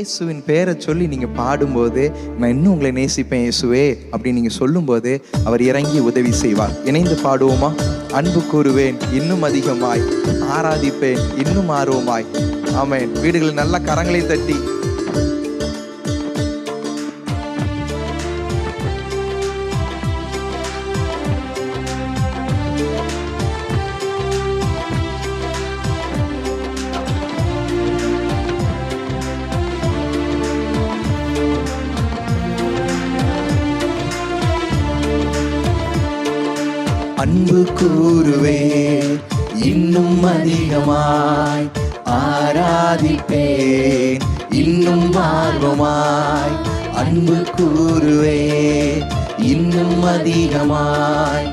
இயேசுவின் பேரை சொல்லி நீங்கள் பாடும்போது, நான் இன்னும் உங்களை நேசிப்பேன் இயேசுவே அப்படின்னு நீங்கள் சொல்லும்போது அவர் இறங்கி உதவி செய்வார். இணைந்து பாடுவோமா? அன்பு கூறுவேன் இன்னும் அதிகமாய், ஆராதிப்பேன் இன்னும் ஆர்வமாய். ஆமென். வீடுகளில் நல்ல கரங்களை தட்டி அன்பு கூறுவேன் இன்னும் அதிகமாய், ஆராதிப்பேன் இன்னும் ஆர்வமாய். அன்பு கூறுவேன் இன்னும் அதிகமாய்,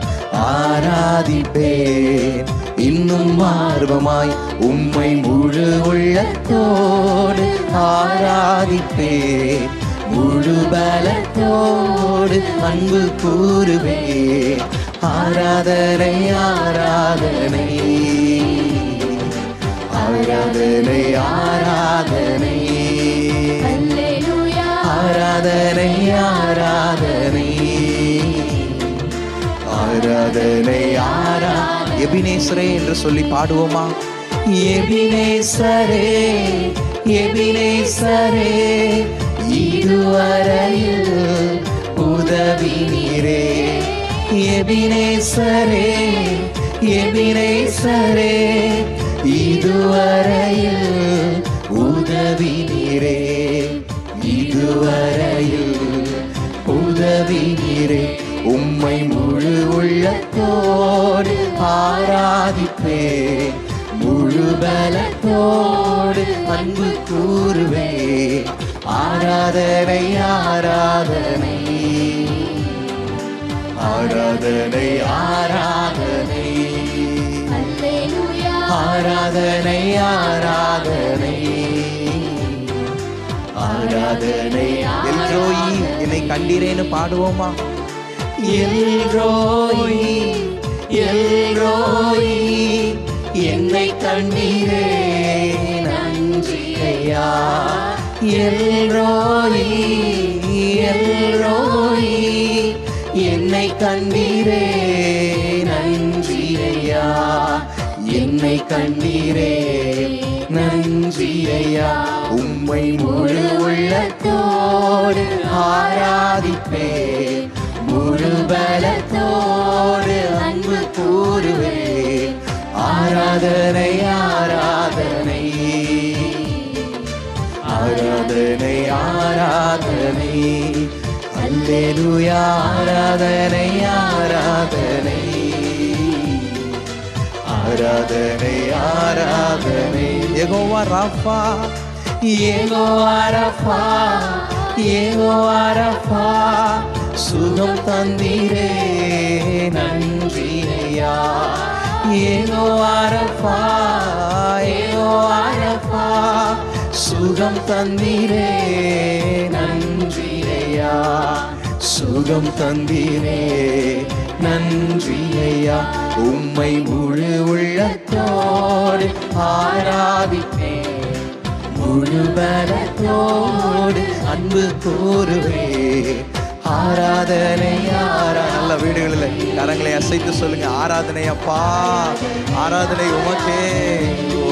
ஆராதிப்பேன் இன்னும் ஆர்வமாய். உம்மை முழு உள்ளத்தோடு ஆராதிப்பேன், முழு பலத்தோடு அன்பு கூறுவேன். ஆராதனை ஆராதனை ஆராதனை ஆராதனை ஆராதனை ஆராதனை ஆராதனை ஆரா. எபினேசரே என்று சொல்லி பாடுவோமா? எபினேசரே எபினேசரே இதுவரையில் உதவி நீரே. எபினேசரே எபினேசரே இதுவரையில் உதவி நீரே, இதுவரையில் உதவி நீரே. உம்மை முழு உள்ளத்தோடு ஆராதிப்பேன், முழு பலத்தோடு அன்பு கூறுவேன். ஆராதனை ஆராதனை ஆராதனை ஆராதனை ஆராதனை ஆராதனை ஆராதனை. எல்ரோயி என்னை கண்டீரேன்னு பாடுவோமா? எல்ரோயி எல்ரோயி என்னை கண்டீரே நன்றி ஐயா. எல்ரோயி எல்ரோயி என்னை கண்டீரே நன்றி ஐயா. என்னை கண்டீரே நன்றி ஐயா. உம்மை முழு உள்ளத்தோடு ஆராதிப்பேன், முழு பலத்தோடு அன்பு கூறுவேன். ஆராதனை ஆராதனை ஆராதனை ஆராதனை அல்லேலூயா. ஆராதனை ஆராதனை ஆராதனை ஆராதனை. யெகோவா ராஃபா யெகோவா ராஃபா யெகோவா ராஃபா சுகம் தந்தீரே நன்றி ஐயா. யெகோவா ராஃபா யெகோவா ராஃபா சுகம் தந்தீரே நன்றி ஐயா. சுகம் தந்தீரே நன்றி ஐயா. உம்மை முழு உள்ளத்தோடு ஆராதிப்பேன், முழு பலத்தோடு அன்பு கூறுவேன். ஆராதனை நல்ல வீடுகளில் கரங்களை அசைத்து சொல்லுங்க. ஆராதனை அப்பா, ஆராதனை உமக்கே. ஓ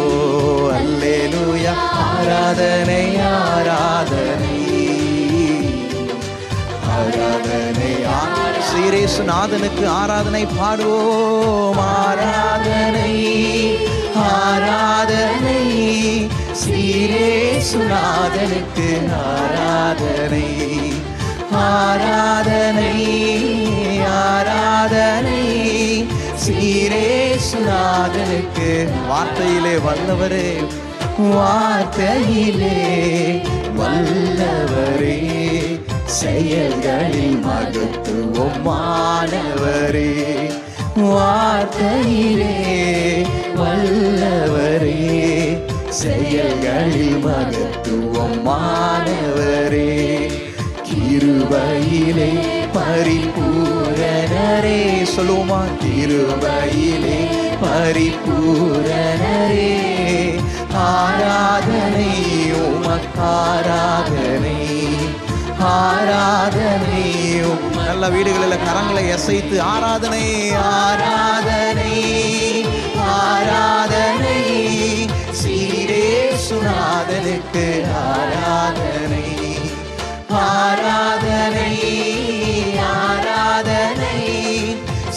அல்லேலூயா. ஆராதனை ஆராதனை ஆராதனை. ஸ்ரீரேசுநாதனுக்கு ஆராதனை பாடுவோம். ஆராதனை ஆராதனை ஸ்ரீரேசுநாதனுக்கு ஆராதனை ஆராதனை ஆராதனை ஸ்ரீரேசுநாதனுக்கு. வார்த்தையிலே வல்லவரே, வார்த்தையிலே வல்லவரே, செயல்களில் மகத்துவமானவரே. வார்த்தையிலே வல்லவரே, செயல்களில் மகத்துவமானவரே. கிருபையிலே பரிபூரணரே. சொல்லுவோமா? கிருபையிலே பரிபூரணரே. ஆராதனை உமக்காராதனை ஆராதனை. நல்ல வீடுகளில் கரங்களை அசைத்து ஆராதனை ஆராதனை ஆராதனை சீரேசுநாதனுக்கு ஆராதனை ஆராதனை ஆராதனை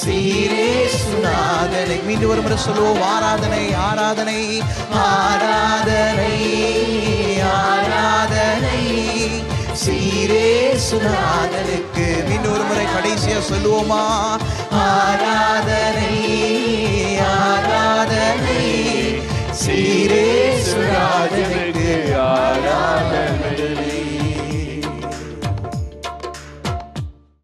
சீரேசுநாதனை. மீண்டும் ஒரு முறை சொல்லுவோம், ஆராதனை ஆராதனை ஆராதனை ஆராதனை சீரேசுநாதனுக்கு. மீண்டும் ஒரு முறை கடைசியா சொல்லுவோமா, ஆராதனை